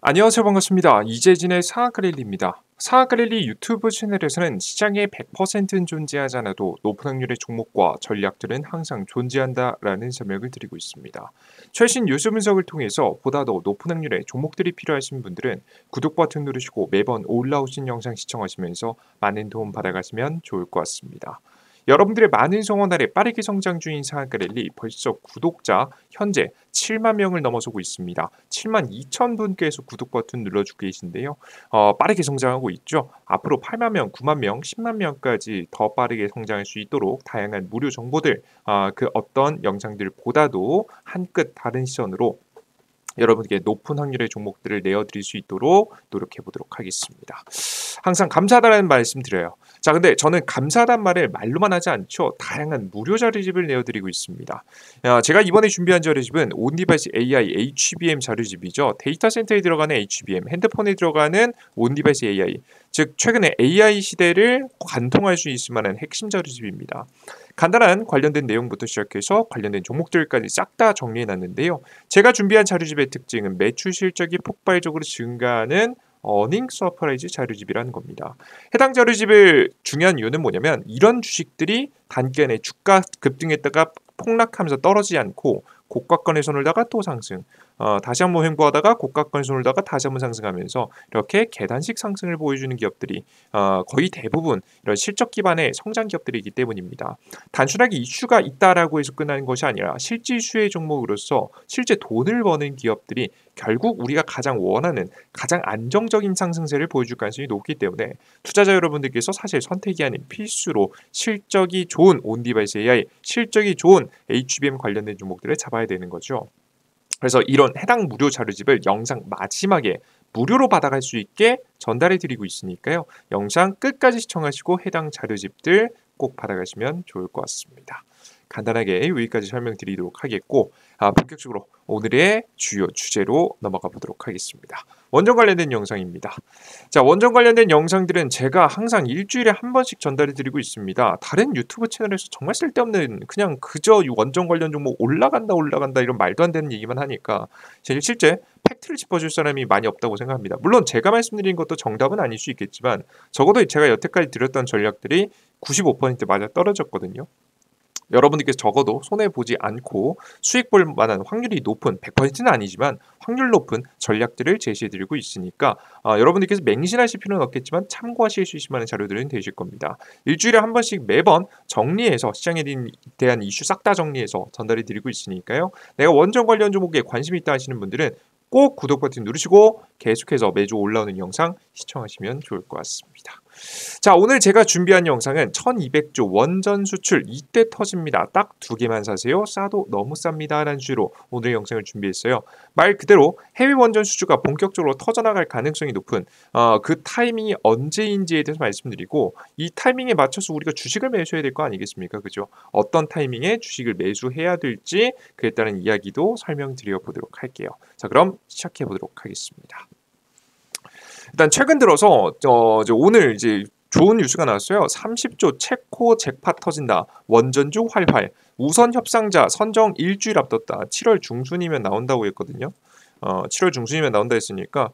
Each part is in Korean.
안녕하세요. 반갑습니다. 이재진의 상한가릴리입니다. 상한가릴리 유튜브 채널에서는 시장에 100%는 존재하지 않아도 높은 확률의 종목과 전략들은 항상 존재한다라는 설명을 드리고 있습니다. 최신 뉴스 분석을 통해서 보다 더 높은 확률의 종목들이 필요하신 분들은 구독 버튼 누르시고 매번 올라오신 영상 시청하시면서 많은 도움 받아가시면 좋을 것 같습니다. 여러분들의 많은 성원 아래 빠르게 성장 중인 상한가릴리 벌써 구독자 현재 7만 명을 넘어서고 있습니다. 7만 2천 분께서 구독 버튼 눌러주고 계신데요. 빠르게 성장하고 있죠. 앞으로 8만 명, 9만 명, 10만 명까지 더 빠르게 성장할 수 있도록 다양한 무료 정보들, 그 어떤 영상들보다도 한 끗 다른 시선으로 여러분께 높은 확률의 종목들을 내어드릴 수 있도록 노력해 보도록 하겠습니다. 항상 감사하다는 말씀 드려요. 자, 근데 저는 감사하다는 말을 말로만 하지 않죠. 다양한 무료 자료집을 내어드리고 있습니다. 제가 이번에 준비한 자료집은 온디바이스 AI HBM 자료집이죠. 데이터 센터에 들어가는 HBM, 핸드폰에 들어가는 온디바이스 AI, 즉 최근에 AI 시대를 관통할 수 있을 만한 핵심 자료집입니다. 간단한 관련된 내용부터 시작해서 관련된 종목들까지 싹 다 정리해놨는데요. 제가 준비한 자료집의 특징은 매출 실적이 폭발적으로 증가하는 어닝 서프라이즈 자료집이라는 겁니다. 해당 자료집을 중요한 이유는 뭐냐면 이런 주식들이 단기간에 주가 급등했다가 폭락하면서 떨어지지 않고 고가권에 손을다가 또 상승, 다시 한번 횡보하다가 고가권에 손을다가 다시 한번 상승하면서 이렇게 계단식 상승을 보여주는 기업들이 거의 대부분 이런 실적 기반의 성장 기업들이기 때문입니다. 단순하게 이슈가 있다라고 해서 끝나는 것이 아니라 실제 이슈의 종목으로서 실제 돈을 버는 기업들이 결국 우리가 가장 원하는 가장 안정적인 상승세를 보여줄 가능성이 높기 때문에 투자자 여러분들께서 사실 선택이 아닌 필수로 실적이 좋은 온디바이스 AI, 실적이 좋은 HBM 관련된 종목들을 잡아야 되는 거죠. 그래서 이런 해당 무료 자료집을 영상 마지막에 무료로 받아갈 수 있게 전달해 드리고 있으니까요. 영상 끝까지 시청하시고 해당 자료집들 꼭 받아가시면 좋을 것 같습니다. 간단하게 여기까지 설명드리도록 하겠고 본격적으로 오늘의 주요 주제로 넘어가 보도록 하겠습니다. 원전 관련된 영상입니다. 자, 원전 관련된 영상들은 제가 항상 일주일에 한 번씩 전달해 드리고 있습니다. 다른 유튜브 채널에서 정말 쓸데없는 그냥 그저 원전 관련 종목 올라간다 이런 말도 안 되는 얘기만 하니까 실제 팩트를 짚어줄 사람이 많이 없다고 생각합니다. 물론 제가 말씀드린 것도 정답은 아닐 수 있겠지만 적어도 제가 여태까지 드렸던 전략들이 95% 맞아 떨어졌거든요. 여러분들께서 적어도 손해보지 않고 수익 볼 만한 확률이 높은 100%는 아니지만 확률 높은 전략들을 제시해드리고 있으니까 여러분들께서 맹신하실 필요는 없겠지만 참고하실 수 있을 만한 자료들은 되실 겁니다. 일주일에 한 번씩 매번 정리해서 시장에 대한 이슈 싹 다 정리해서 전달해드리고 있으니까요. 내가 원전 관련 종목에 관심이 있다 하시는 분들은 꼭 구독 버튼 누르시고 계속해서 매주 올라오는 영상 시청하시면 좋을 것 같습니다. 자, 오늘 제가 준비한 영상은 1200조 원전 수출 이때 터집니다. 딱 2개만 사세요. 싸도 너무 쌉니다. 라는 주제로 오늘 영상을 준비했어요. 말 그대로 해외 원전 수주가 본격적으로 터져나갈 가능성이 높은 그 타이밍이 언제인지에 대해서 말씀드리고 이 타이밍에 맞춰서 우리가 주식을 매수해야 될 거 아니겠습니까? 그죠? 어떤 타이밍에 주식을 매수해야 될지 그에 따른 이야기도 설명드려 보도록 할게요. 자, 그럼 시작해 보도록 하겠습니다. 일단 최근 들어서 오늘 이제 좋은 뉴스가 나왔어요. 30조 체코 잭팟 터진다. 원전주 활활. 우선 협상자 선정 일주일 앞뒀다. 7월 중순이면 나온다고 했거든요. 7월 중순이면 나온다 했으니까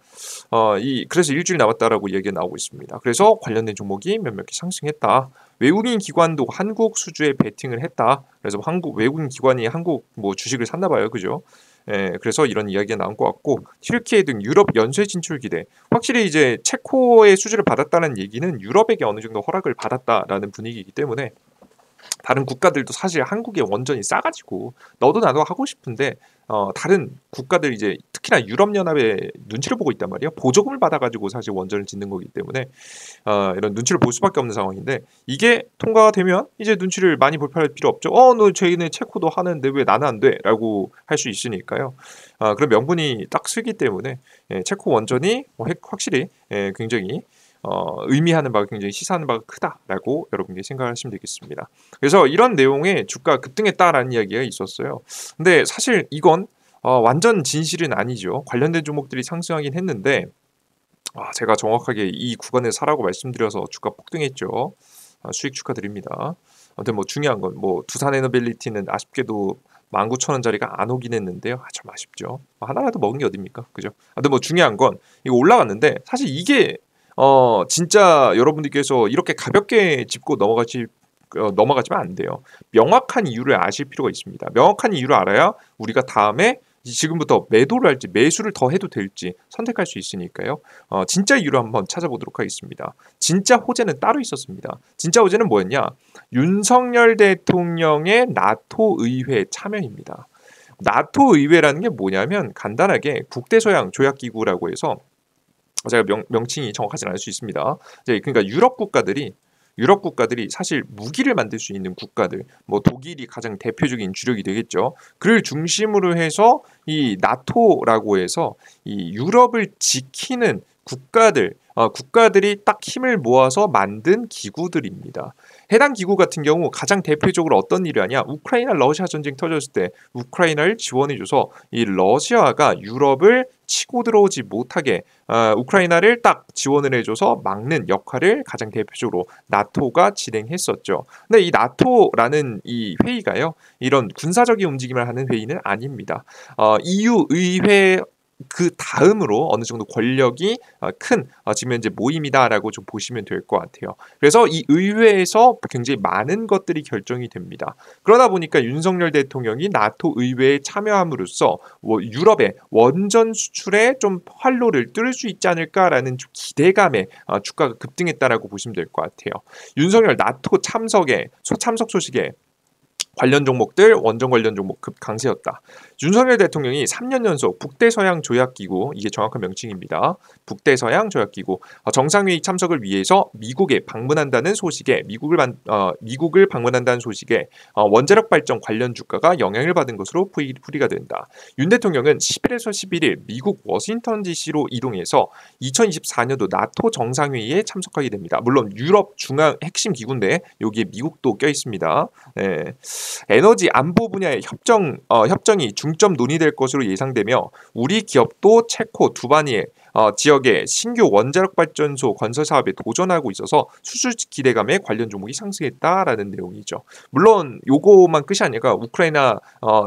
그래서 일주일 남았다라고 얘기가 나오고 있습니다. 그래서 관련된 종목이 몇몇 개 상승했다. 외국인 기관도 한국 수주에 베팅을 했다. 그래서 외국인 기관이 한국 주식을 샀나 봐요. 그죠? 예, 그래서 이런 이야기가 나온 것 같고 튀르키예 등 유럽 연쇄 진출 기대. 확실히 이제 체코의 수주를 받았다는 얘기는 유럽에게 어느 정도 허락을 받았다라는 분위기이기 때문에 다른 국가들도 사실 한국의 원전이 싸가지고 너도 나도 하고 싶은데 다른 국가들 이제 특히나 유럽연합의 눈치를 보고 있단 말이에요. 보조금을 받아가지고 사실 원전을 짓는 거기 때문에 이런 눈치를 볼 수밖에 없는 상황인데 이게 통과가 되면 이제 눈치를 많이 볼 필요 없죠. 너 쟤네 체코도 하는데 왜 나는 안 돼? 라고 할 수 있으니까요. 그런 명분이 딱 쓰기 때문에 체코 원전이 확실히 굉장히 의미하는 바가 굉장히 시사하는 바가 크다라고 여러분께 생각하시면 되겠습니다. 그래서 이런 내용의 주가 급등했다라는 이야기가 있었어요. 근데 사실 이건 완전 진실은 아니죠. 관련된 종목들이 상승하긴 했는데 제가 정확하게 이 구간에 사라고 말씀드려서 주가 폭등했죠. 수익 축하드립니다. 아무튼 중요한 건 두산에너빌리티는 아쉽게도 19,000원짜리가 안 오긴 했는데요. 좀 아쉽죠. 하나라도 먹은 게 어딥니까? 그죠? 근데 뭐 중요한 건 이거 올라갔는데 사실 이게 진짜 여러분들께서 이렇게 가볍게 짚고 넘어가지면 안 돼요. 명확한 이유를 아실 필요가 있습니다. 명확한 이유를 알아야 우리가 다음에 지금부터 매도를 할지 매수를 더 해도 될지 선택할 수 있으니까요. 진짜 이유를 한번 찾아보도록 하겠습니다. 진짜 호재는 따로 있었습니다. 진짜 호재는 뭐였냐? 윤석열 대통령의 나토 의회 참여입니다. 나토 의회라는 게 뭐냐면 간단하게 국대서양 조약기구라고 해서 제가 명칭이 정확하지 않을 수 있습니다. 그러니까 유럽 국가들이 사실 무기를 만들 수 있는 국가들, 뭐 독일이 가장 대표적인 주력이 되겠죠. 그를 중심으로 해서 이 나토라고 해서 이 유럽을 지키는 국가들이 딱 힘을 모아서 만든 기구들입니다. 해당 기구 같은 경우 가장 대표적으로 어떤 일을 하냐? 우크라이나 러시아 전쟁 터졌을 때 우크라이나를 지원해줘서 이 러시아가 유럽을 치고 들어오지 못하게 우크라이나를 딱 지원을 해줘서 막는 역할을 가장 대표적으로 나토가 진행했었죠. 근데 이 나토라는 이 회의가요, 이런 군사적인 움직임을 하는 회의는 아닙니다. EU 의회 그 다음으로 어느 정도 권력이 큰 지금 현재 모임이다라고 좀 보시면 될 것 같아요. 그래서 이 의회에서 굉장히 많은 것들이 결정이 됩니다. 그러다 보니까 윤석열 대통령이 나토 의회에 참여함으로써 유럽의 원전 수출에 좀 활로를 뚫을 수 있지 않을까라는 좀 기대감에 주가가 급등했다라고 보시면 될 것 같아요. 윤석열 나토 참석 소식에 관련 종목들, 원전 관련 종목 급강세였다. 윤석열 대통령이 3년 연속 북대서양 조약기구, 이게 정확한 명칭입니다. 북대서양 조약기구 정상회의 참석을 위해서 미국에 방문한다는 소식에 미국을 방문한다는 소식에 원자력 발전 관련 주가가 영향을 받은 것으로 풀이가 된다. 윤 대통령은 10일에서 11일 미국 워싱턴 DC로 이동해서 2024년도 나토 정상회의에 참석하게 됩니다. 물론 유럽 중앙 핵심 기구인데 여기에 미국도 껴 있습니다. 네. 에너지 안보 분야의 협정이 중점 논의될 것으로 예상되며 우리 기업도 체코 두바니에 지역의 신규 원자력 발전소 건설 사업에 도전하고 있어서 수출 기대감에 관련 종목이 상승했다라는 내용이죠. 물론 요거만 끝이 아니라 우크라이나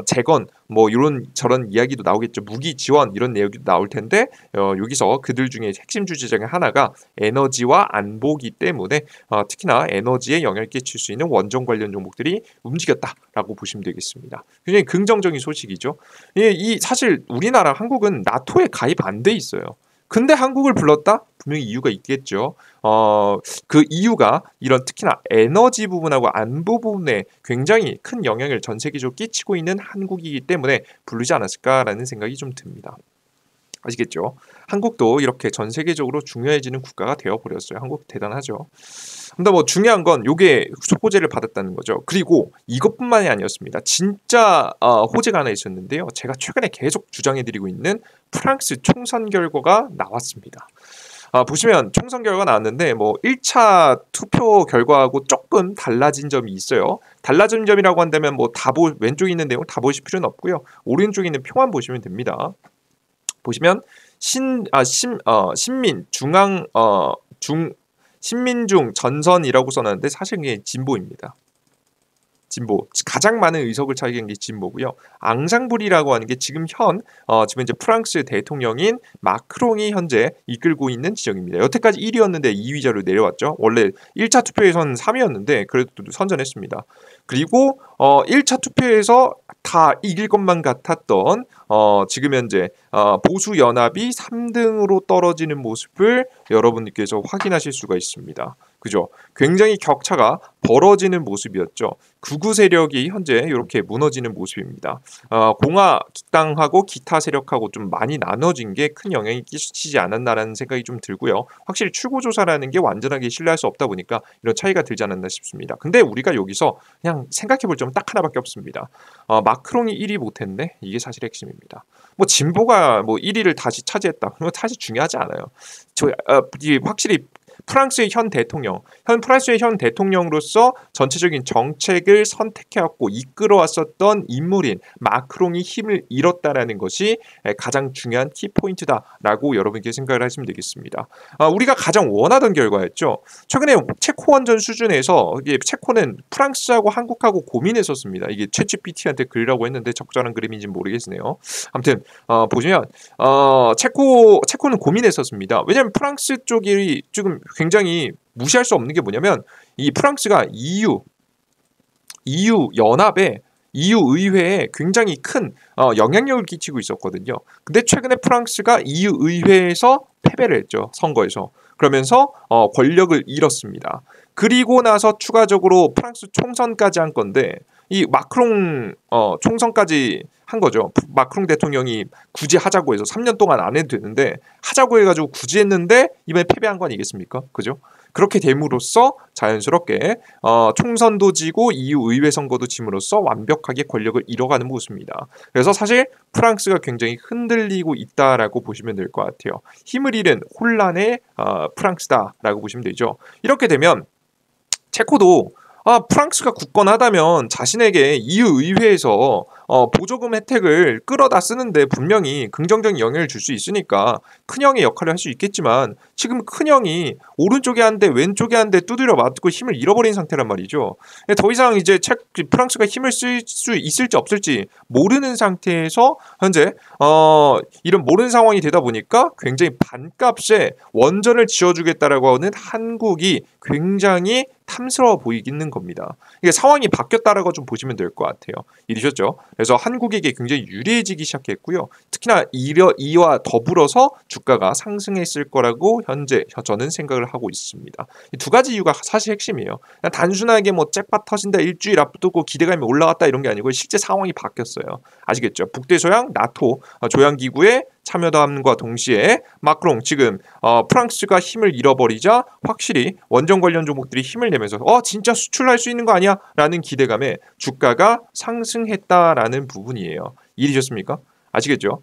재건 뭐 이런 저런 이야기도 나오겠죠. 무기 지원 이런 내용도 나올 텐데 여기서 그들 중에 핵심 주제 중에 하나가 에너지와 안보기 때문에 특히나 에너지에 영향을 끼칠 수 있는 원전 관련 종목들이 움직였다라고 보시면 되겠습니다. 굉장히 긍정적인 소식이죠. 이 사실 우리나라 한국은 나토에 가입 안 돼 있어요. 근데 한국을 불렀다? 분명히 이유가 있겠죠. 그 이유가 이런 특히나 에너지 부분하고 안보 부분에 굉장히 큰 영향을 전 세계적으로 끼치고 있는 한국이기 때문에 부르지 않았을까라는 생각이 좀 듭니다. 아시겠죠? 한국도 이렇게 전 세계적으로 중요해지는 국가가 되어버렸어요. 한국 대단하죠. 근데 뭐 중요한 건 요게 호재를 받았다는 거죠. 그리고 이것뿐만이 아니었습니다. 진짜 호재가 하나 있었는데요. 제가 최근에 계속 주장해드리고 있는 프랑스 총선 결과가 나왔습니다. 보시면 총선 결과 나왔는데 뭐 1차 투표 결과하고 조금 달라진 점이 있어요. 달라진 점이라고 한다면 뭐 왼쪽에 있는 내용 다 보실 필요는 없고요. 오른쪽에 있는 표만 보시면 됩니다. 보시면 신민중 전선이라고 써놨는데 사실 이게 진보입니다. 진보 가장 많은 의석을 차지한 게 진보고요. 앙상블이라고 하는 게 지금 이제 프랑스 대통령인 마크롱이 현재 이끌고 있는 지역입니다. 여태까지 1위였는데 2위자로 내려왔죠. 원래 1차 투표에서는 3위였는데 그래도 선전했습니다. 그리고 1차 투표에서 다 이길 것만 같았던 지금 현재 보수 연합이 3등으로 떨어지는 모습을 여러분들께서 확인하실 수가 있습니다. 그죠? 굉장히 격차가 벌어지는 모습이었죠. 극우 세력이 현재 이렇게 무너지는 모습입니다. 공화당하고 기타 세력하고 좀 많이 나눠진 게 큰 영향이 끼치지 않았나라는 생각이 좀 들고요. 확실히 출구조사라는 게 완전하게 신뢰할 수 없다 보니까 이런 차이가 들지 않았나 싶습니다. 근데 우리가 여기서 그냥 생각해볼 점은 딱 하나밖에 없습니다. 마크롱이 1위 못했네? 이게 사실 핵심입니다. 뭐 진보가 뭐 1위를 다시 차지했다. 그건 사실 중요하지 않아요. 확실히 프랑스의 현 대통령, 프랑스의 현 대통령으로서 전체적인 정책을 선택해왔고 이끌어왔었던 인물인 마크롱이 힘을 잃었다라는 것이 가장 중요한 키포인트다라고 여러분께 생각을 하시면 되겠습니다. 우리가 가장 원하던 결과였죠. 최근에 체코 원전 수준에서 이게 체코는 프랑스하고 한국하고 고민했었습니다. 이게 챗GPT한테 글이라고 했는데 적절한 그림인지는 모르겠네요. 아무튼 보시면 체코는 고민했었습니다. 왜냐하면 프랑스 쪽이 지금 굉장히 무시할 수 없는 게 뭐냐면 이 프랑스가 EU 연합에 EU 의회에 굉장히 큰 영향력을 끼치고 있었거든요. 근데 최근에 프랑스가 EU 의회에서 패배를 했죠. 선거에서. 그러면서 권력을 잃었습니다. 그리고 나서 추가적으로 프랑스 총선까지 한 건데 이 마크롱 총선까지 한 거죠. 마크롱 대통령이 굳이 하자고 해서 3년 동안 안 해도 되는데 하자고 해가지고 굳이 했는데 이번에 패배한 거 아니겠습니까? 그죠? 그렇게 됨으로써 자연스럽게 총선도 지고 EU 의회 선거도 짐으로써 완벽하게 권력을 잃어가는 모습입니다. 그래서 사실 프랑스가 굉장히 흔들리고 있다라고 보시면 될 것 같아요. 힘을 잃은 혼란의 프랑스다라고 보시면 되죠. 이렇게 되면 체코도 프랑스가 굳건하다면 자신에게 EU 의회에서 보조금 혜택을 끌어다 쓰는데 분명히 긍정적인 영향을 줄 수 있으니까 큰형의 역할을 할 수 있겠지만 지금 큰형이 오른쪽에 한 대 왼쪽에 한 대 두드려 맞고 힘을 잃어버린 상태란 말이죠. 더 이상 이제 프랑스가 힘을 쓸 수 있을지 없을지 모르는 상태에서 현재 이런 모르는 상황이 되다 보니까 굉장히 반값에 원전을 지어주겠다라고 하는 한국이 굉장히 탐스러워 보이기는 겁니다. 이게 상황이 바뀌었다라고 좀 보시면 될 것 같아요. 이러셨죠? 그래서 한국에게 굉장히 유리해지기 시작했고요. 특히나 이와 더불어서 주가가 상승했을 거라고 현재 저는 생각을 하고 있습니다. 이 두 가지 이유가 사실 핵심이에요. 그냥 단순하게 뭐 잭팟 터진다 일주일 앞두고 기대감이 올라갔다 이런 게 아니고 실제 상황이 바뀌었어요. 아시겠죠? 북대서양 나토 조약기구에 참여함과 동시에 마크롱 지금 프랑스가 힘을 잃어버리자 확실히 원전 관련 종목들이 힘을 내면서 진짜 수출할 수 있는 거 아니야? 라는 기대감에 주가가 상승했다라는 부분이에요. 이해되셨습니까? 아시겠죠?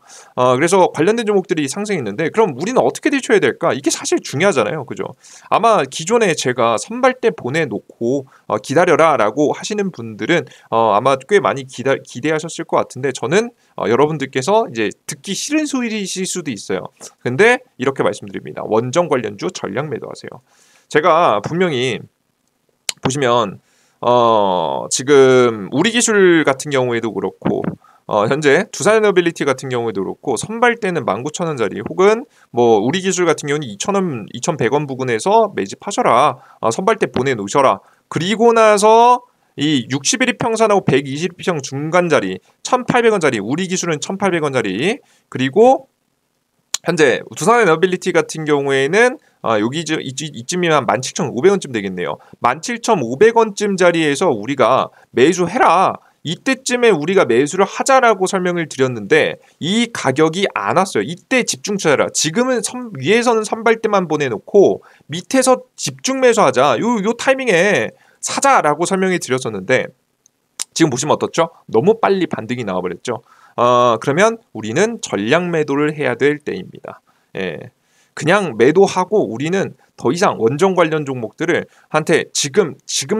그래서 관련된 종목들이 상승했는데 그럼 우리는 어떻게 대처해야 될까? 이게 사실 중요하잖아요. 그죠? 아마 기존에 제가 선발대 보내놓고 기다려라 라고 하시는 분들은 아마 꽤 많이 기대하셨을 것 같은데 저는 여러분들께서 이제 듣기 싫은 소리이실 수도 있어요. 근데 이렇게 말씀드립니다. 원전 관련주 전략 매도하세요. 제가 분명히 보시면 지금 우리기술 같은 경우에도 그렇고 현재 두산에너빌리티 같은 경우에도 그렇고 선발대는 19,000원짜리 혹은 뭐 우리기술 같은 경우는 2,000원, 2,100원 부근에서 매집하셔라. 선발대 보내놓으셔라. 그리고 나서 이 60일 평선하고 120평 중간자리 1,800원짜리 우리기술은 1,800원짜리 그리고 현재 두산에너빌리티 같은 경우에는 이쯤이면 17,500원쯤 되겠네요. 17,500원쯤 자리에서 우리가 매수해라. 이때쯤에 우리가 매수를 하자라고 설명을 드렸는데 이 가격이 안 왔어요. 이때 집중 투자라. 지금은 위에서는 선발대만 보내놓고 밑에서 집중 매수하자. 요 타이밍에 사자라고 설명을 드렸었는데 지금 보시면 어떻죠? 너무 빨리 반등이 나와버렸죠. 그러면 우리는 전략 매도를 해야 될 때입니다. 예. 그냥 매도하고 우리는 더 이상 원전 관련 종목들을 한테 지금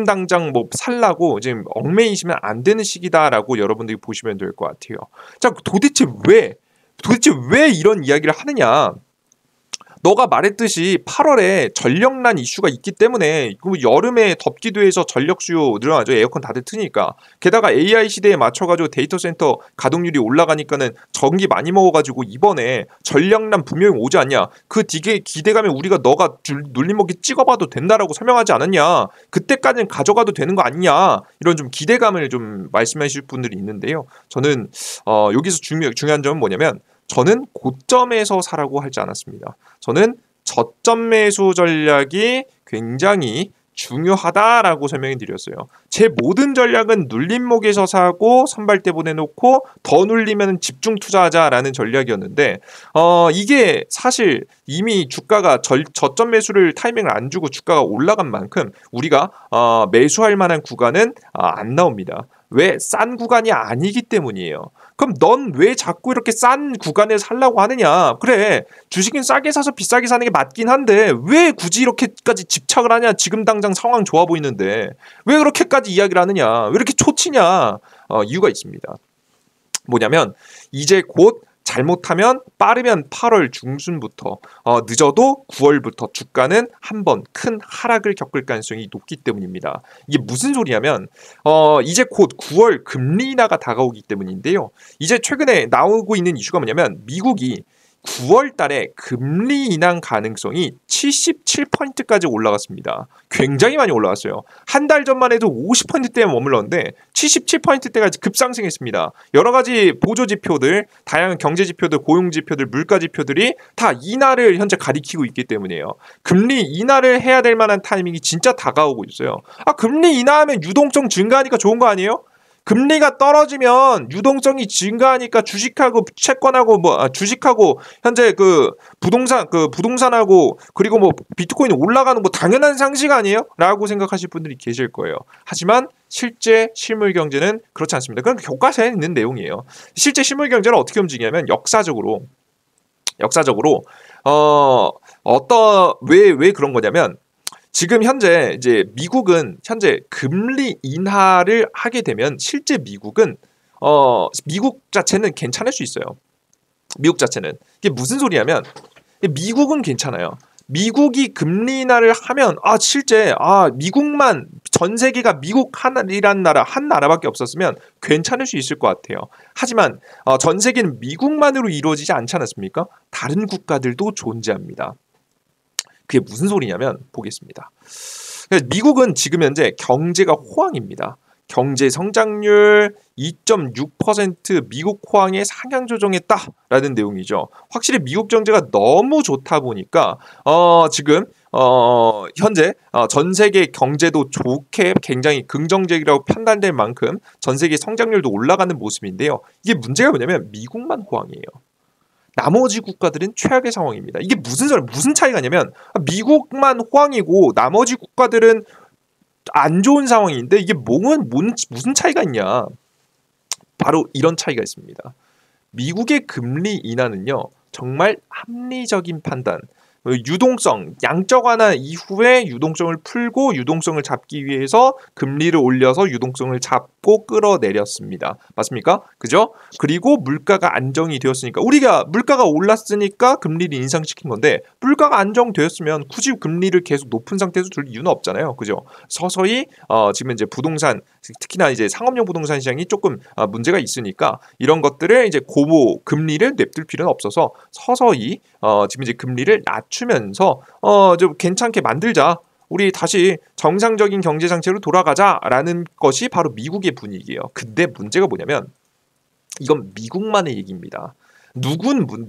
당장 뭐 살라고 지금 얽매이시면 안 되는 시기다라고 여러분들이 보시면 될 것 같아요. 자, 도대체 왜 이런 이야기를 하느냐? 너가 말했듯이 8월에 전력난 이슈가 있기 때문에 여름에 덥기도 해서 전력 수요 늘어나죠. 에어컨 다들 트니까. 게다가 AI 시대에 맞춰가지고 데이터 센터 가동률이 올라가니까는 전기 많이 먹어가지고 이번에 전력난 분명히 오지 않냐. 그 기대감에 우리가 너가 눌림목이 찍어봐도 된다라고 설명하지 않았냐. 그때까지는 가져가도 되는 거 아니냐. 이런 좀 기대감을 좀 말씀하실 분들이 있는데요. 저는 여기서 중요한 점은 뭐냐면 저는 고점에서 사라고 하지 않았습니다. 저는 저점 매수 전략이 굉장히 중요하다라고 설명해 드렸어요. 제 모든 전략은 눌림목에서 사고 선발대 보내놓고 더 눌리면 집중 투자하자라는 전략이었는데 이게 사실 이미 주가가 저점 매수를 타이밍을 안 주고 주가가 올라간 만큼 우리가 매수할 만한 구간은 안 나옵니다. 왜? 싼 구간이 아니기 때문이에요. 그럼 넌 왜 자꾸 이렇게 싼 구간에 살라고 하느냐? 그래, 주식은 싸게 사서 비싸게 사는 게 맞긴 한데 왜 굳이 이렇게까지 집착을 하냐? 지금 당장 상황 좋아 보이는데 왜 그렇게까지 이야기를 하느냐? 왜 이렇게 초치냐? 이유가 있습니다. 뭐냐면 이제 곧 잘못하면 빠르면 8월 중순부터 늦어도 9월부터 주가는 한번 큰 하락을 겪을 가능성이 높기 때문입니다. 이게 무슨 소리냐면 이제 곧 9월 금리 인하가 다가오기 때문인데요. 이제 최근에 나오고 있는 이슈가 뭐냐면 미국이 9월 달에 금리 인하 가능성이 77%까지 올라갔습니다. 굉장히 많이 올라갔어요. 한 달 전만 해도 50%대에 머물렀는데 77%대까지 급상승했습니다. 여러 가지 보조 지표들, 다양한 경제 지표들, 고용 지표들, 물가 지표들이 다 인하를 현재 가리키고 있기 때문이에요. 금리 인하를 해야 될 만한 타이밍이 진짜 다가오고 있어요. 금리 인하하면 유동성 증가하니까 좋은 거 아니에요? 금리가 떨어지면 유동성이 증가하니까 주식하고 채권하고 주식하고 현재 부동산하고 그리고 비트코인이 올라가는 거 당연한 상식 아니에요? 라고 생각하실 분들이 계실 거예요. 하지만 실제 실물 경제는 그렇지 않습니다. 그건 교과서에 있는 내용이에요. 실제 실물 경제는 어떻게 움직이냐면 역사적으로 왜 그런 거냐면 지금 현재 이제 미국은 현재 금리 인하를 하게 되면 실제 미국은 미국 자체는 괜찮을 수 있어요. 미국 자체는 이게 무슨 소리냐면 미국은 괜찮아요. 미국이 금리 인하를 하면 실제 미국만 전 세계가 미국 하나이란 나라 한 나라밖에 없었으면 괜찮을 수 있을 것 같아요. 하지만 전 세계는 미국만으로 이루어지지 않지 않았습니까? 다른 국가들도 존재합니다. 그게 무슨 소리냐면 보겠습니다. 미국은 지금 현재 경제가 호황입니다. 경제 성장률 2.6% 미국 호황에 상향 조정했다라는 내용이죠. 확실히 미국 경제가 너무 좋다 보니까 지금 현재 전 세계 경제도 좋게 굉장히 긍정적이라고 판단될 만큼 전 세계 성장률도 올라가는 모습인데요. 이게 문제가 뭐냐면 미국만 호황이에요. 나머지 국가들은 최악의 상황입니다. 이게 무슨 차이가 있냐면 미국만 호황이고 나머지 국가들은 안 좋은 상황인데 이게 무슨 차이가 있냐? 바로 이런 차이가 있습니다. 미국의 금리 인하는요. 정말 합리적인 판단, 유동성, 양적 완화 이후에 유동성을 풀고 유동성을 잡기 위해서 금리를 올려서 유동성을 잡고 끌어내렸습니다. 맞습니까? 그죠? 그리고 물가가 안정이 되었으니까 우리가 물가가 올랐으니까 금리를 인상시킨 건데 물가가 안정되었으면 굳이 금리를 계속 높은 상태에서 둘 이유는 없잖아요. 그죠? 서서히 지금 이제 부동산 특히나 이제 상업용 부동산 시장이 조금 문제가 있으니까 이런 것들을 이제 고모 금리를 냅둘 필요는 없어서 서서히 지금 이제 금리를 낮추면서 좀 괜찮게 만들자. 우리 다시 정상적인 경제 상태로 돌아가자라는 것이 바로 미국의 분위기예요. 근데 문제가 뭐냐면 이건 미국만의 얘기입니다.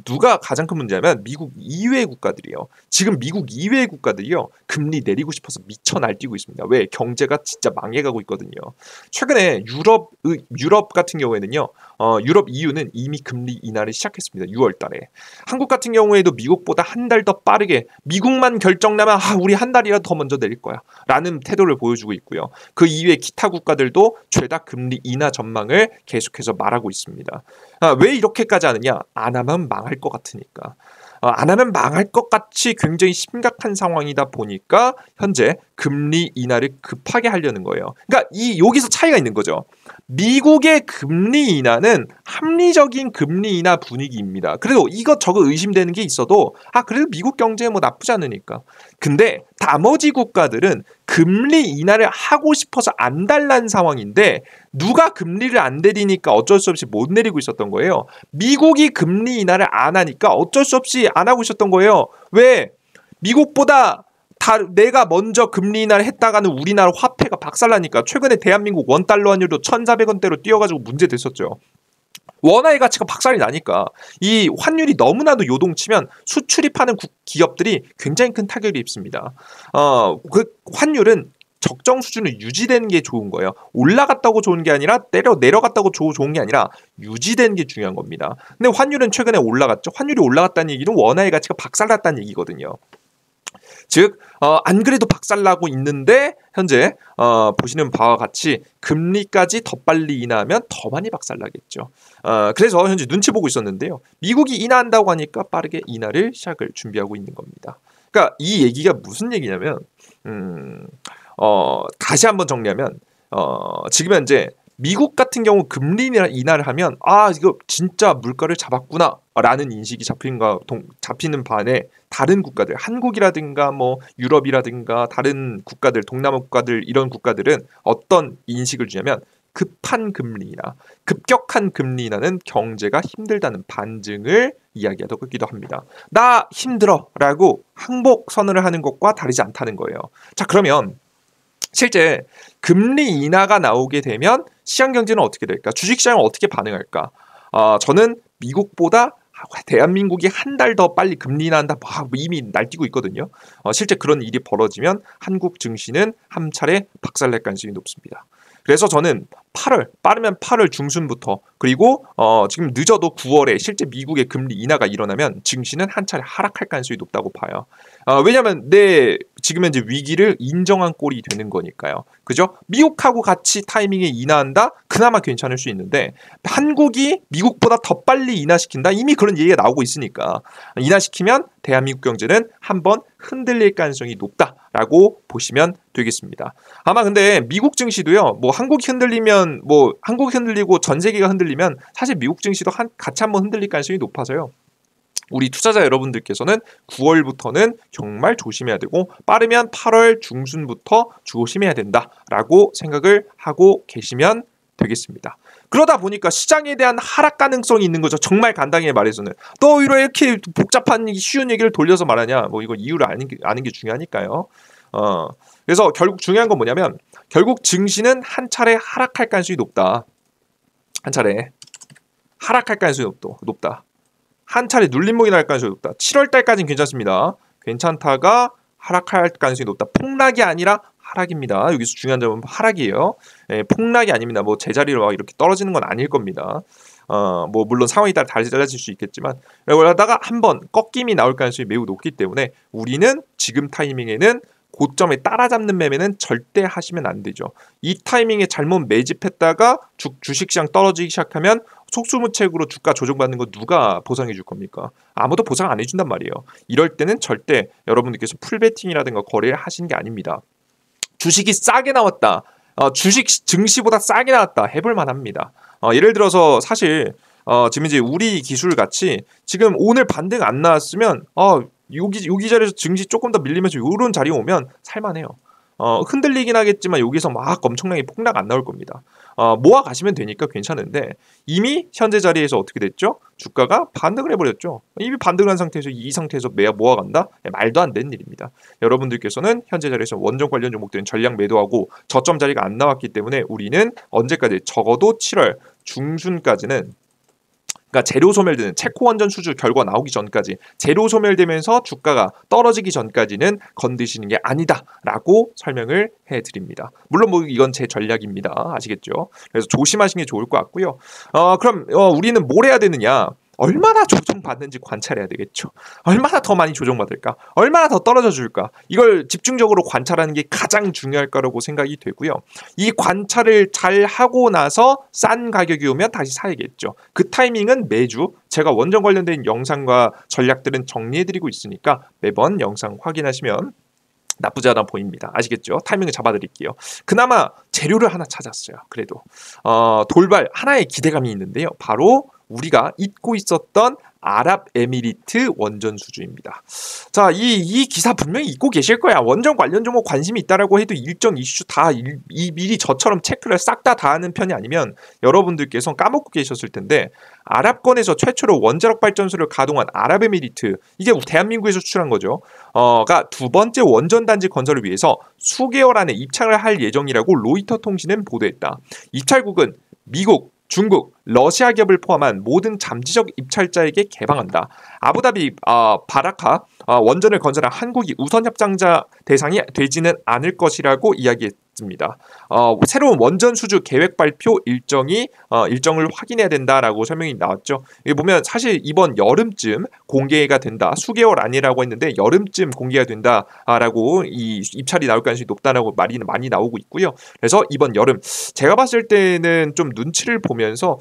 누가 가장 큰 문제냐면 미국 이외의 국가들이요. 지금 미국 이외의 국가들이요. 금리 내리고 싶어서 미쳐 날뛰고 있습니다. 왜? 경제가 진짜 망해가고 있거든요. 최근에 유럽 같은 경우에는요. 유럽 EU는 이미 금리 인하를 시작했습니다. 6월 달에. 한국 같은 경우에도 미국보다 한 달 더 빠르게 미국만 결정나면 우리 한 달이라도 더 먼저 내릴 거야 라는 태도를 보여주고 있고요. 그 이외의 기타 국가들도 죄다 금리 인하 전망을 계속해서 말하고 있습니다. 왜 이렇게까지 하느냐? 안 하면 망할 것 같으니까. 안 하면 망할 것 같이 굉장히 심각한 상황이다 보니까 현재 금리 인하를 급하게 하려는 거예요. 그러니까 여기서 차이가 있는 거죠. 미국의 금리 인하는 합리적인 금리 인하 분위기입니다. 그래도 이것저것 의심되는 게 있어도 그래도 미국 경제 나쁘지 않으니까. 근데 나머지 국가들은 금리 인하를 하고 싶어서 안 달란 상황인데 누가 금리를 안 내리니까 어쩔 수 없이 못 내리고 있었던 거예요. 미국이 금리 인하를 안 하니까 어쩔 수 없이 안 하고 있었던 거예요. 왜? 미국보다 내가 먼저 금리 인하를 했다가는 우리나라 화폐가 박살나니까 최근에 대한민국 원달러 환율도 1,400원대로 뛰어가지고 문제됐었죠. 원화의 가치가 박살이 나니까 이 환율이 너무나도 요동치면 수출입하는 기업들이 굉장히 큰 타격을 입습니다. 그 환율은 적정 수준을 유지되는 게 좋은 거예요. 올라갔다고 좋은 게 아니라 내려갔다고 좋은 게 아니라 유지되는 게 중요한 겁니다. 근데 환율은 최근에 올라갔죠. 환율이 올라갔다는 얘기는 원화의 가치가 박살났다는 얘기거든요. 즉 안 그래도 박살나고 있는데 현재 보시는 바와 같이 금리까지 더 빨리 인하하면 더 많이 박살나겠죠. 그래서 현재 눈치 보고 있었는데요. 미국이 인하한다고 하니까 빠르게 인하를 시작을 준비하고 있는 겁니다. 그러니까 이 얘기가 무슨 얘기냐면 다시 한번 정리하면 지금 현재 미국 같은 경우 금리 인하를 하면 이거 진짜 물가를 잡았구나 라는 인식이 잡히는 반에 다른 국가들, 한국이라든가 뭐 유럽이라든가 다른 국가들, 동남아 국가들 이런 국가들은 어떤 인식을 주냐면 급한 금리나 급격한 금리 인하는 경제가 힘들다는 반증을 이야기하기도 합니다. 나 힘들어 라고 항복 선언을 하는 것과 다르지 않다는 거예요. 자, 그러면 실제 금리 인하가 나오게 되면 시장 경제는 어떻게 될까? 주식시장은 어떻게 반응할까? 저는 미국보다 대한민국이 한 달 더 빨리 금리 인하한다 이미 날뛰고 있거든요. 실제 그런 일이 벌어지면 한국 증시는 한 차례 박살날 가능성이 높습니다. 그래서 저는 빠르면 8월 중순부터 그리고 지금 늦어도 9월에 실제 미국의 금리 인하가 일어나면 증시는 한 차례 하락할 가능성이 높다고 봐요. 왜냐하면 지금 현재 위기를 인정한 꼴이 되는 거니까요. 그죠? 미국하고 같이 타이밍에 인하한다? 그나마 괜찮을 수 있는데 한국이 미국보다 더 빨리 인하시킨다? 이미 그런 얘기가 나오고 있으니까 인하시키면 대한민국 경제는 한번 흔들릴 가능성이 높다라고 보시면 되겠습니다. 아마 근데 미국 증시도요. 한국이 흔들리고 전 세계가 흔들리면 사실 미국 증시도 같이 한번 흔들릴 가능성이 높아서요. 우리 투자자 여러분들께서는 9월부터는 정말 조심해야 되고 빠르면 8월 중순부터 조심해야 된다라고 생각을 하고 계시면 되겠습니다. 그러다 보니까 시장에 대한 하락 가능성이 있는 거죠. 정말 간단하게 말해서는. 너 오히려 이렇게 복잡한 쉬운 얘기를 돌려서 말하냐. 이거 이유를 아는 게 중요하니까요. 그래서 결국 중요한 건 뭐냐면 결국 증시는 한 차례 하락할 가능성이 높다. 한 차례 하락할 가능성이 높다. 한 차례 눌림목이 날 가능성이 높다. 7월 달까지는 괜찮습니다. 괜찮다가 하락할 가능성이 높다. 폭락이 아니라 하락입니다. 여기서 중요한 점은 하락이에요. 폭락이 아닙니다. 제자리로 막 이렇게 떨어지는 건 아닐 겁니다. 물론 상황에 따라 달라질 수 있겠지만 그러다가 한번 꺾임이 나올 가능성이 매우 높기 때문에 우리는 지금 타이밍에는 고점에 따라잡는 매매는 절대 하시면 안 되죠. 이 타이밍에 잘못 매집했다가 주식시장 떨어지기 시작하면 속수무책으로 주가 조정받는 거 누가 보상해 줄 겁니까? 아무도 보상 안 해준단 말이에요. 이럴 때는 절대 여러분들께서 풀베팅이라든가 거래를 하시는 게 아닙니다. 주식이 싸게 나왔다. 주식 증시보다 싸게 나왔다. 해볼만 합니다. 예를 들어서 사실 지금 이제 우리 기술 같이 지금 오늘 반등 안 나왔으면 여기 자리에서 증시 조금 더 밀리면서 이런 자리에 오면 살만해요. 흔들리긴 하겠지만 여기서 막 엄청나게 폭락 안 나올 겁니다. 모아 가시면 되니까 괜찮은데 이미 현재 자리에서 어떻게 됐죠? 주가가 반등을 해버렸죠. 이미 반등을 한 상태에서 이 상태에서 모아간다? 말도 안 되는 일입니다. 여러분들께서는 현재 자리에서 원전 관련 종목들은 전량 매도하고 저점 자리가 안 나왔기 때문에 우리는 언제까지 적어도 7월 중순까지는 그러니까 재료 소멸되는 체코 원전 수주 결과 나오기 전까지 재료 소멸되면서 주가가 떨어지기 전까지는 건드시는 게 아니다라고 설명을 해드립니다. 물론 이건 제 전략입니다. 아시겠죠? 그래서 조심하시는 게 좋을 것 같고요. 그럼 우리는 뭘 해야 되느냐? 얼마나 조정받는지 관찰해야 되겠죠. 얼마나 더 많이 조정받을까? 얼마나 더 떨어져 줄까? 이걸 집중적으로 관찰하는 게 가장 중요할 거라고 생각이 되고요. 이 관찰을 잘 하고 나서 싼 가격이 오면 다시 사야겠죠. 그 타이밍은 매주 제가 원전 관련된 영상과 전략들은 정리해드리고 있으니까 매번 영상 확인하시면 나쁘지 않아 보입니다. 아시겠죠? 타이밍을 잡아드릴게요. 그나마 재료를 하나 찾았어요. 그래도 돌발 하나의 기대감이 있는데요. 바로 우리가 잊고 있었던 아랍에미리트 원전 수주입니다. 자, 이 기사 분명히 잊고 계실 거야. 원전 관련 종목 관심이 있다라고 해도 일정 이슈 다 미리 저처럼 체크를 싹 다 하는 편이 아니면 여러분들께서 까먹고 계셨을 텐데 아랍권에서 최초로 원자력 발전소를 가동한 아랍에미리트 이게 대한민국에서 수출한 거죠. 가 두 번째 원전 단지 건설을 위해서 수개월 안에 입찰을 할 예정이라고 로이터 통신은 보도했다. 입찰국은 미국, 중국, 러시아 기업을 포함한 모든 잠재적 입찰자에게 개방한다. 아부다비 바라카 원전을 건설한 한국이 우선 협상자 대상이 되지는 않을 것이라고 이야기했다. 맞습니다. 새로운 원전 수주 계획 발표 일정을 확인해야 된다라고 설명이 나왔죠. 여기 보면 사실 이번 여름쯤 공개가 된다. 수개월 아니라고 했는데 여름쯤 공개가 된다라고 이 입찰이 나올 가능성이 높다라고 말이 많이 나오고 있고요. 그래서 이번 여름 제가 봤을 때는 좀 눈치를 보면서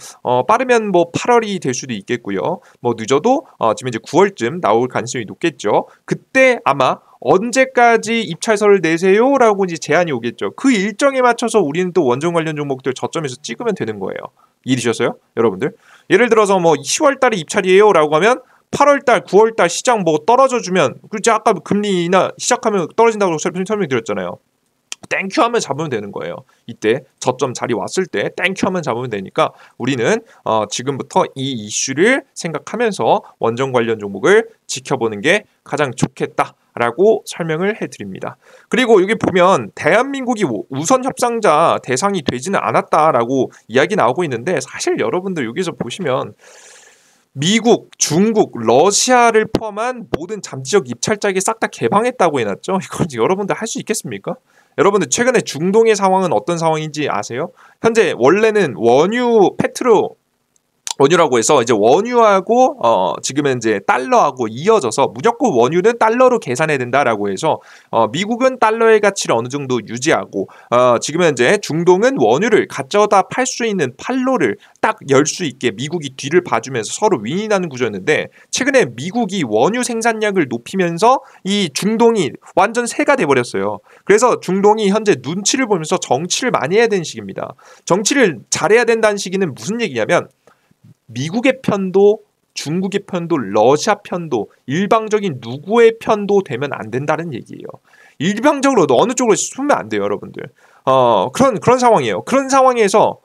빠르면 뭐 8월이 될 수도 있겠고요. 뭐 늦어도 지금 이제 9월쯤 나올 가능성이 높겠죠. 그때 아마 언제까지 입찰서를 내세요라고 이제 제안이 오겠죠. 그 일정에 맞춰서 우리는 또 원전 관련 종목들 저점에서 찍으면 되는 거예요. 이해되셨어요? 여러분들? 예를 들어서 뭐 10월 달에 입찰이에요라고 하면 8월 달, 9월 달 시장 뭐 떨어져 주면 그렇지 아까 금리나 시작하면 떨어진다고 설명드렸잖아요. 땡큐 하면 잡으면 되는 거예요. 이때 저점 자리 왔을 때 땡큐 하면 잡으면 되니까 우리는 지금부터 이 이슈를 생각하면서 원전 관련 종목을 지켜보는 게 가장 좋겠다라고 설명을 해드립니다. 그리고 여기 보면 대한민국이 우선 협상자 대상이 되지는 않았다라고 이야기 나오고 있는데 사실 여러분들 여기서 보시면 미국, 중국, 러시아를 포함한 모든 잠재적 입찰자에게 싹 다 개방했다고 해놨죠. 이건 여러분들 할 수 있겠습니까? 여러분들 최근에 중동의 상황은 어떤 상황인지 아세요? 현재 원래는 원유라고 해서 이제 원유하고 지금은 이제 달러하고 이어져서 무조건 원유는 달러로 계산해야 된다라고 해서 미국은 달러의 가치를 어느 정도 유지하고 지금은 이제 중동은 원유를 가져다 팔 수 있는 판로를 딱 열 수 있게 미국이 뒤를 봐주면서 서로 윈윈하는 구조였는데 최근에 미국이 원유 생산량을 높이면서 이 중동이 완전 새가 돼버렸어요. 그래서 중동이 현재 눈치를 보면서 정치를 많이 해야 되는 시기입니다. 정치를 잘해야 된다는 시기는 무슨 얘기냐면 미국의 편도, 중국의 편도, 러시아 편도, 일방적인 누구의 편도 되면 안 된다는 얘기예요. 일방적으로 어느 쪽으로 쏘면 안 돼요, 여러분들. 그런 상황이에요. 그런 상황에서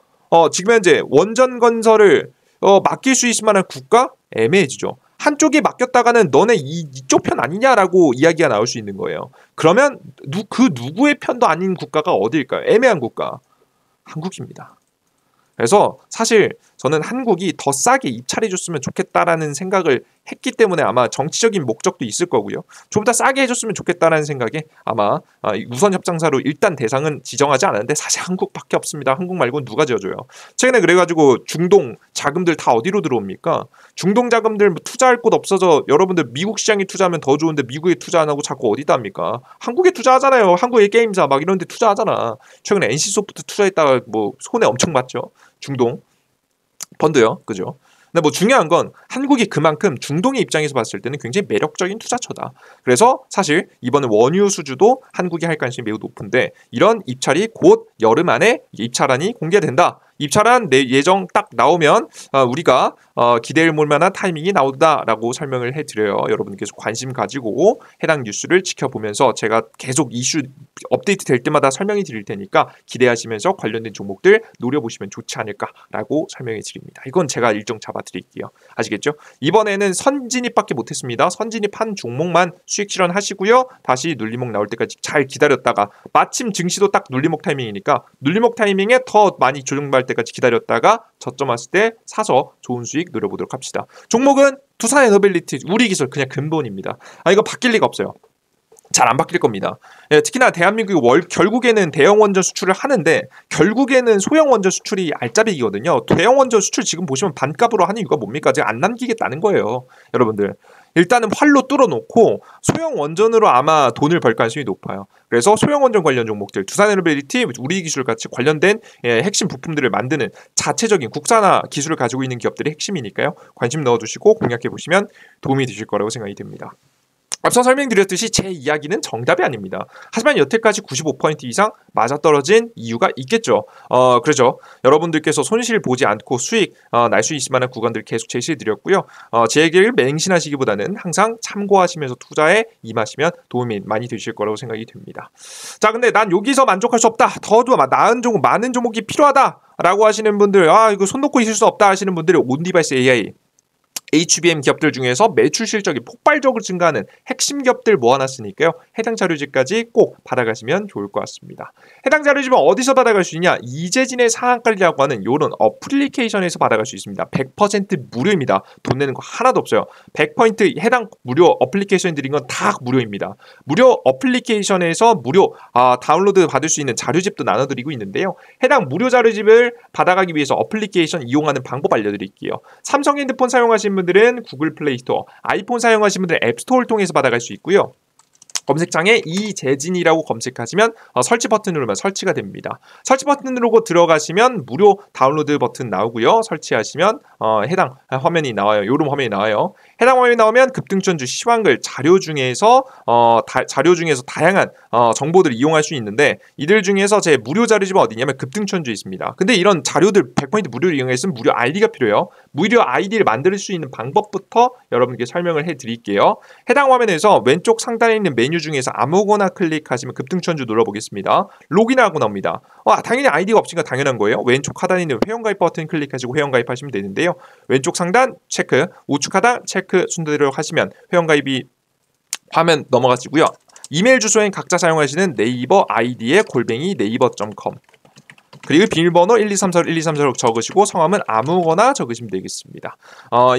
지금 현재 원전 건설을 맡길 수 있을 만한 국가 애매해지죠. 한쪽에 맡겼다가는 너네 이쪽 편 아니냐라고 이야기가 나올 수 있는 거예요. 그러면 그 누구의 편도 아닌 국가가 어디일까요? 애매한 국가. 한국입니다. 그래서 사실 저는 한국이 더 싸게 입찰해줬으면 좋겠다라는 생각을 했기 때문에 아마 정치적인 목적도 있을 거고요. 좀 더 싸게 해줬으면 좋겠다라는 생각에 아마 우선 협상사로 일단 대상은 지정하지 않았는데 사실 한국밖에 없습니다. 한국 말고는 누가 지어줘요. 최근에 그래가지고 중동 자금들 다 어디로 들어옵니까? 중동 자금들 투자할 곳 없어서 여러분들 미국 시장에 투자하면 더 좋은데 미국에 투자 안 하고 자꾸 어디다 합니까? 한국에 투자하잖아요. 한국의 게임사 막 이런 데 투자하잖아. 최근에 NC소프트 투자했다가 뭐 손해 엄청 봤죠. 중동 펀드요. 그죠? 근데 뭐 중요한 건 한국이 그만큼 중동의 입장에서 봤을 때는 굉장히 매력적인 투자처다. 그래서 사실 이번에 원유 수주도 한국이 할 가능성이 매우 높은데 이런 입찰이 곧 여름 안에 입찰안이 공개된다. 입찰안 내 예정 딱 나오면 우리가 기대해 볼 만한 타이밍이 나온다라고 설명을 해드려요. 여러분 계속 관심 가지고 해당 뉴스를 지켜보면서 제가 계속 이슈 업데이트 될 때마다 설명해 드릴 테니까 기대하시면서 관련된 종목들 노려보시면 좋지 않을까라고 설명해 드립니다. 이건 제가 일정 잡아드릴게요. 아시겠죠? 이번에는 선진입밖에 못했습니다. 선진입한 종목만 수익 실현하시고요. 다시 눌림목 나올 때까지 잘 기다렸다가 마침 증시도 딱 눌림목 타이밍이니까 눌림목 타이밍에 더 많이 조정받을 때까지 기다렸다가 저점 왔을 때 사서 좋은 수익 노려보도록 합시다. 종목은 두산에너빌리티 우리 기술 그냥 근본입니다. 이거 바뀔 리가 없어요. 잘 안 바뀔 겁니다. 특히나 대한민국이 결국에는 대형 원전 수출을 하는데 결국에는 소형 원전 수출이 알짜배기거든요. 대형 원전 수출 지금 보시면 반값으로 하는 이유가 뭡니까? 제가 안 남기겠다는 거예요. 여러분들. 일단은 활로 뚫어놓고 소형 원전으로 아마 돈을 벌 가능성이 높아요. 그래서 소형 원전 관련 종목들 두산에너빌리티, 우리기술 같이 관련된 핵심 부품들을 만드는 자체적인 국산화 기술을 가지고 있는 기업들이 핵심이니까요. 관심 넣어두시고 공략해보시면 도움이 되실 거라고 생각이 듭니다. 앞서 설명드렸듯이 제 이야기는 정답이 아닙니다. 하지만 여태까지 95% 이상 맞아떨어진 이유가 있겠죠. 그렇죠. 여러분들께서 손실 보지 않고 수익 날 수 있을 만한 구간들 계속 제시해드렸고요. 제 얘기를 맹신하시기보다는 항상 참고하시면서 투자에 임하시면 도움이 많이 되실 거라고 생각이 됩니다. 자, 근데 난 여기서 만족할 수 없다. 더 나은 종목, 많은 종목이 필요하다. 라고 하시는 분들, 이거 손 놓고 있을 수 없다 하시는 분들이 온디바이스 AI HBM 기업들 중에서 매출 실적이 폭발적으로 증가하는 핵심 기업들 모아놨으니까요. 해당 자료집까지 꼭 받아가시면 좋을 것 같습니다. 해당 자료집은 어디서 받아갈 수 있냐? 이재진의 상한가리라고 하는 이런 어플리케이션에서 받아갈 수 있습니다. 100% 무료입니다. 돈 내는 거 하나도 없어요. 100포인트 해당 무료 어플리케이션 드린 건 다 무료입니다. 무료 어플리케이션에서 무료 다운로드 받을 수 있는 자료집도 나눠드리고 있는데요. 해당 무료 자료집을 받아가기 위해서 어플리케이션 이용하는 방법 알려드릴게요. 삼성 핸드폰 사용하시는 분들은 구글 플레이 스토어, 아이폰 사용하시는 분들은 앱 스토어를 통해서 받아갈 수 있고요. 검색창에 이재진이라고 검색하시면 설치 버튼 누르면 설치가 됩니다. 설치 버튼 누르고 들어가시면 무료 다운로드 버튼 나오고요. 설치하시면 해당 화면이 나와요. 요런 화면이 나와요. 해당 화면이 나오면 급등전주 시황글 자료 중에서 다양한 정보들을 이용할 수 있는데 이들 중에서 제 무료 자료집은 어디냐면 급등전주에 있습니다. 근데 이런 자료들 100% 무료를 이용했으면 무료 아이디가 필요해요. 무료 아이디를 만들 수 있는 방법부터 여러분께 설명을 해드릴게요. 해당 화면에서 왼쪽 상단에 있는 메뉴 중에서 아무거나 클릭하시면 급등전주 눌러보겠습니다. 로그인하고 나옵니다. 당연히 아이디가 없으니까 당연한 거예요. 왼쪽 하단에 있는 회원가입 버튼 클릭하시고 회원가입하시면 되는데요. 왼쪽 상단 체크, 우측 하단 체크 순서대로 하시면 회원가입이 화면 넘어가시고요. 이메일 주소엔 각자 사용하시는 네이버 아이디에 @naver.com 그리고 비밀번호 123412346 적으시고 성함은 아무거나 적으시면 되겠습니다.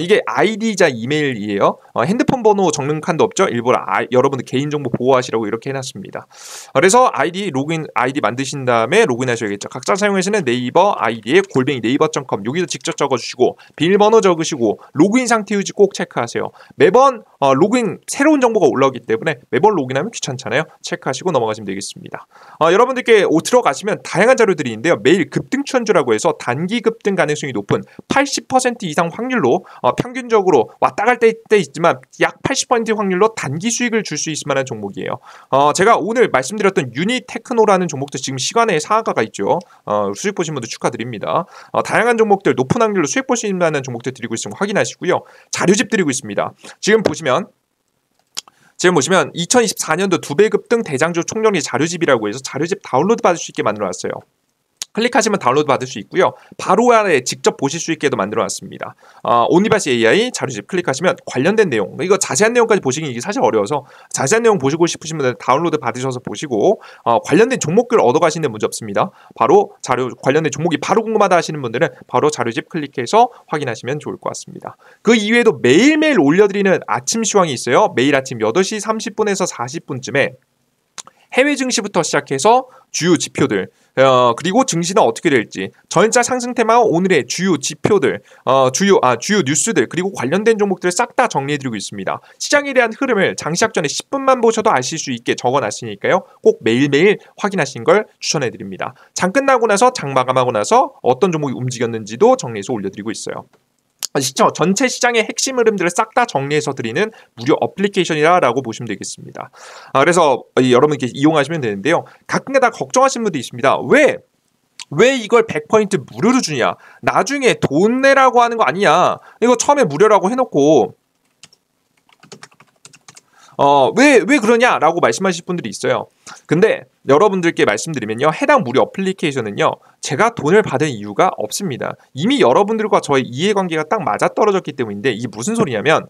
이게 아이디이자 이메일이에요. 핸드폰 번호 적는 칸도 없죠. 일부러 여러분들 개인정보 보호하시라고 이렇게 해놨습니다. 그래서 로그인 아이디 만드신 다음에 로그인하셔야겠죠. 각자 사용하시는 네이버 아이디에 naver.com 여기도 직접 적어주시고 비밀번호 적으시고 로그인 상태 유지 꼭 체크하세요. 매번 로그인 새로운 정보가 올라오기 때문에 매번 로그인하면 귀찮잖아요. 체크하시고 넘어가시면 되겠습니다. 여러분들께 들어가시면 다양한 자료들이 있는데요. 매일 급등천주라고 해서 단기 급등 가능성이 높은 80% 이상 확률로 평균적으로 왔다 갈 때 있지만 약 80% 확률로 단기 수익을 줄 수 있을 만한 종목이에요. 제가 오늘 말씀드렸던 유니테크노라는 종목도 지금 시간에 상한가가 있죠. 수익 보신 분들 축하드립니다. 다양한 종목들 높은 확률로 수익 보실 만한 종목들 드리고 있으면 확인하시고요. 자료집 드리고 있습니다. 지금 보시면 2024년도 2배 급등 대장주 총정리 자료집이라고 해서 자료집 다운로드 받을 수 있게 만들어놨어요. 클릭하시면 다운로드 받을 수 있고요. 바로 아래 직접 보실 수 있게도 만들어놨습니다. 온리바시 AI 자료집 클릭하시면 관련된 내용, 이거 자세한 내용까지 보시기 이게 사실 어려워서 자세한 내용 보시고 싶으신 분들은 다운로드 받으셔서 보시고 관련된 종목들 얻어가시는 문제 없습니다. 바로 관련된 종목이 바로 궁금하다 하시는 분들은 바로 자료집 클릭해서 확인하시면 좋을 것 같습니다. 그 이외에도 매일매일 올려드리는 아침 시황이 있어요. 매일 아침 8시 30분에서 40분쯤에 해외 증시부터 시작해서 주요 지표들 그리고 증시는 어떻게 될지 전일자 상승 테마와 오늘의 주요 지표들 주요 뉴스들 그리고 관련된 종목들을 싹 다 정리해드리고 있습니다. 시장에 대한 흐름을 장시작 전에 10분만 보셔도 아실 수 있게 적어놨으니까요. 꼭 매일매일 확인하시는 걸 추천해드립니다. 장 끝나고 나서 장 마감하고 나서 어떤 종목이 움직였는지도 정리해서 올려드리고 있어요. 전체 시장의 핵심 흐름들을 싹 다 정리해서 드리는 무료 어플리케이션이라고 보시면 되겠습니다. 그래서 여러분께 이용하시면 되는데요. 가끔가다 걱정하시는 분도 있습니다. 왜 이걸 100포인트 무료로 주냐? 나중에 돈 내라고 하는 거 아니냐? 이거 처음에 무료라고 해놓고 왜 그러냐라고 말씀하실 분들이 있어요. 근데 여러분들께 말씀드리면요. 해당 무료 어플리케이션은요. 제가 돈을 받은 이유가 없습니다. 이미 여러분들과 저의 이해관계가 딱 맞아떨어졌기 때문인데 이게 무슨 소리냐면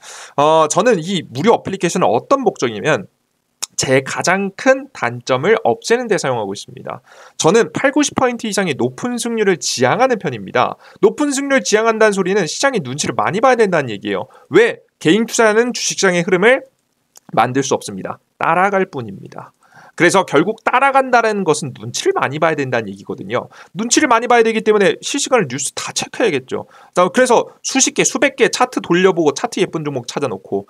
저는 이 무료 어플리케이션은 어떤 목적이냐면 제 가장 큰 단점을 없애는 데 사용하고 있습니다. 저는 8, 90% 이상의 높은 승률을 지향하는 편입니다. 높은 승률을 지향한다는 소리는 시장의 눈치를 많이 봐야 된다는 얘기예요. 왜? 개인 투자는 주식시장의 흐름을 만들 수 없습니다. 따라갈 뿐입니다. 그래서 결국 따라간다는 것은 눈치를 많이 봐야 된다는 얘기거든요. 눈치를 많이 봐야 되기 때문에 실시간으로 뉴스 다 체크해야겠죠. 그래서 수십 개, 수백 개 차트 돌려보고 차트 예쁜 종목 찾아놓고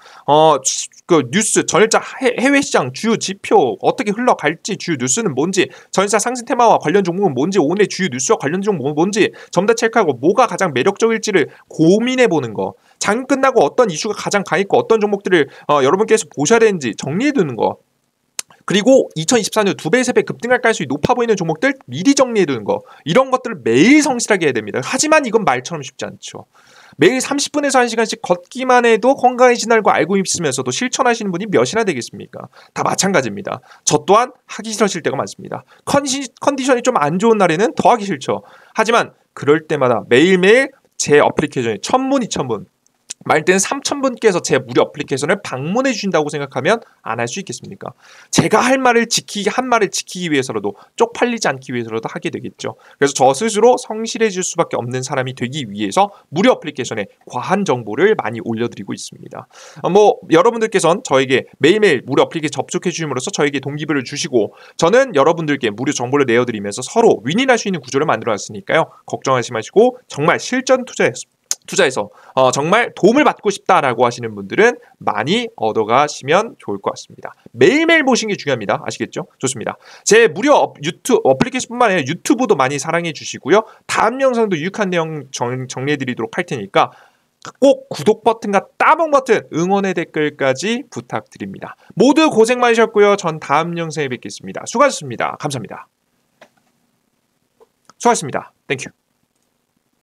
그 뉴스, 전일자 해외 시장 주요 지표 어떻게 흘러갈지 주요 뉴스는 뭔지 전일자 상승 테마와 관련 종목은 뭔지 오늘의 주요 뉴스와 관련 종목은 뭔지 전부 다 체크하고 뭐가 가장 매력적일지를 고민해보는 거. 장 끝나고 어떤 이슈가 가장 강했고 어떤 종목들을 여러분께서 보셔야 되는지 정리해두는 거. 그리고 2024년 2배, 3배 급등할 가능성이 높아 보이는 종목들 미리 정리해두는 거. 이런 것들을 매일 성실하게 해야 됩니다. 하지만 이건 말처럼 쉽지 않죠. 매일 30분에서 1시간씩 걷기만 해도 건강해진 거 알고 있으면서도 실천하시는 분이 몇이나 되겠습니까? 다 마찬가지입니다. 저 또한 하기 싫으실 때가 많습니다. 컨디션이 좀 안 좋은 날에는 더 하기 싫죠. 하지만 그럴 때마다 매일매일 제 어플리케이션에 천문, 2천문 말든 3,000분께서 제 무료 어플리케이션을 방문해 주신다고 생각하면 안 할 수 있겠습니까? 제가 한 말을 지키기 위해서라도 쪽팔리지 않기 위해서라도 하게 되겠죠. 그래서 저 스스로 성실해질 수밖에 없는 사람이 되기 위해서 무료 어플리케이션에 과한 정보를 많이 올려드리고 있습니다. 여러분들께서는 저에게 매일매일 무료 어플리케이션 접속해 주심으로써 저에게 동기부여를 주시고 저는 여러분들께 무료 정보를 내어드리면서 서로 윈윈할 수 있는 구조를 만들어놨으니까요. 걱정하지 마시고 정말 실전 투자해서 정말 도움을 받고 싶다라고 하시는 분들은 많이 얻어가시면 좋을 것 같습니다. 매일매일 보시는 게 중요합니다. 아시겠죠? 좋습니다. 제 무료 유튜브 어플리케이션뿐만 아니라 유튜브도 많이 사랑해 주시고요. 다음 영상도 유익한 내용 정리해 드리도록 할 테니까 꼭 구독 버튼과 따봉 버튼, 응원의 댓글까지 부탁드립니다. 모두 고생 많으셨고요. 전 다음 영상에 뵙겠습니다. 수고하셨습니다. 감사합니다. 수고하셨습니다. 땡큐.